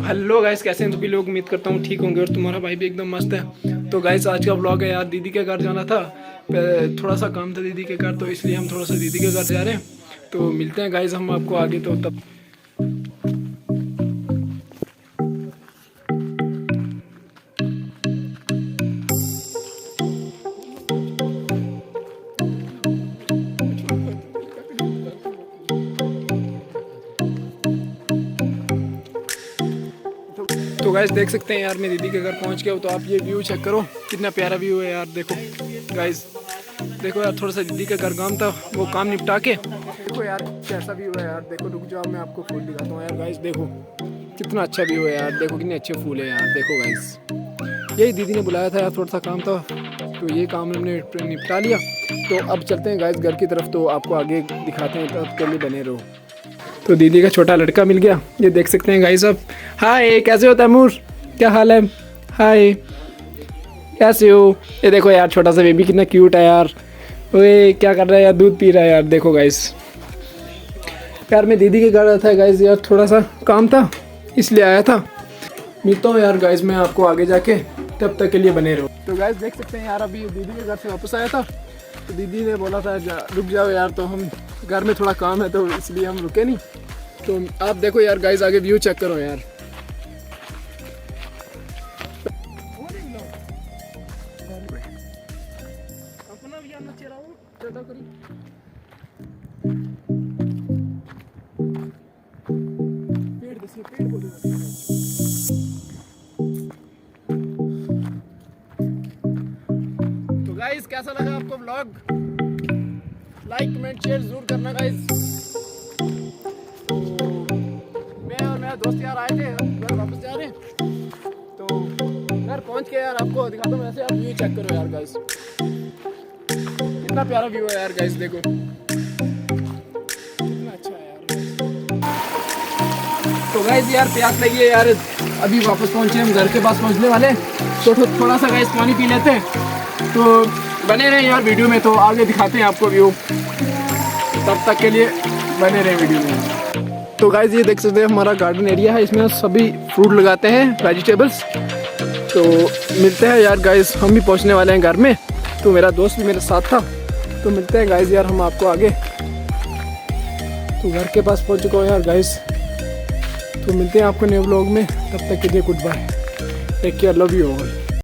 Hello guys, कैसे हैं सभी लोग। उम्मीद करता हूँ ठीक होंगे और तुम्हारा भाई भी एकदम मस्त है। तो गाइस आज का व्लॉग है यार, दीदी के घर जाना था। थोड़ा सा काम था दीदी के घर, तो इसलिए हम थोड़ा सा दीदी के घर जा रहे हैं। तो मिलते हैं गाइस हम आपको आगे। तो तब तो गाइस देख सकते हैं यार, मैं दीदी के घर पहुंच गया हूं। तो आप ये व्यू चेक करो, कितना प्यारा व्यू है यार। देखो गाइस, देखो यार, थोड़ा सा दीदी का घर काम था, वो काम निपटा के देखो यार कैसा व्यू है यार। देखो रुक जाओ, मैं आपको फूल दिखाता हूँ यार। गाइस देखो कितना अच्छा व्यू है यार, देखो कितने अच्छे फूल है यार। देखो गाइस, यही दीदी ने बुलाया था यार, थोड़ा सा काम था तो ये काम हमने निपटा लिया। तो अब चलते हैं गाइस घर की तरफ, तो आपको आगे दिखाते हैं, तब के लिए बने रहो। तो दीदी का छोटा लड़का मिल गया, ये देख सकते हैं गाइस आप। हाय, कैसे हो तैमूर, क्या हाल है? हाय, कैसे हो? ये देखो यार, छोटा सा बेबी कितना क्यूट है यार। ओए क्या कर रहा है यार, दूध पी रहा है यार। देखो गाइस यार, मैं दीदी के घर आया था गाइस यार, थोड़ा सा काम था इसलिए आया था। मिलता हूँ यार गाइस मैं आपको आगे जाके, तब तक के लिए बने रहो। तो गाइस देख सकते हैं यार, अभी दीदी के घर से वापस आया था, तो दीदी ने बोला था रुक जाओ यार, तो हम घर में थोड़ा काम है तो इसलिए हम रुके नहीं। तो आप देखो यार गाइस, आगे व्यू चेक करो यार। तो गाइस कैसा लगा आपको व्लॉग? लाइक कमेंट शेयर जरूर करना गाइस। तो मैं और मेरा दोस्त यार आए थे, घर वापस जा रहे हैं। तो घर पहुंच के यार आपको दिखाता हूँ वैसे। आप व्यू चेक करो यार गाइस, कितना प्यारा व्यू है यार गाइस। देखो कितना अच्छा है यार। तो गाइस यार प्यास लगी है यार, अभी वापस पहुंचे, हम घर के पास पहुंचने वाले। तो थोड़ा सा गाइस पानी पी लेते हैं। तो बने रहे यार वीडियो में, तो आगे दिखाते हैं आपको व्यू। तब तक के लिए बने रहे वीडियो में। तो गाइस ये देख सकते हैं हमारा गार्डन एरिया है, इसमें सभी फ्रूट लगाते हैं, वेजिटेबल्स। तो मिलते हैं यार गाइस, हम भी पहुंचने वाले हैं घर में। तो मेरा दोस्त भी मेरे साथ था। तो मिलते हैं गाइस यार हम आपको आगे। तो घर के पास पहुंच चुका हूँ यार गाइस। तो मिलते हैं आपको नए व्लॉग में, तब तक के लिए goodbye, take care, love you all.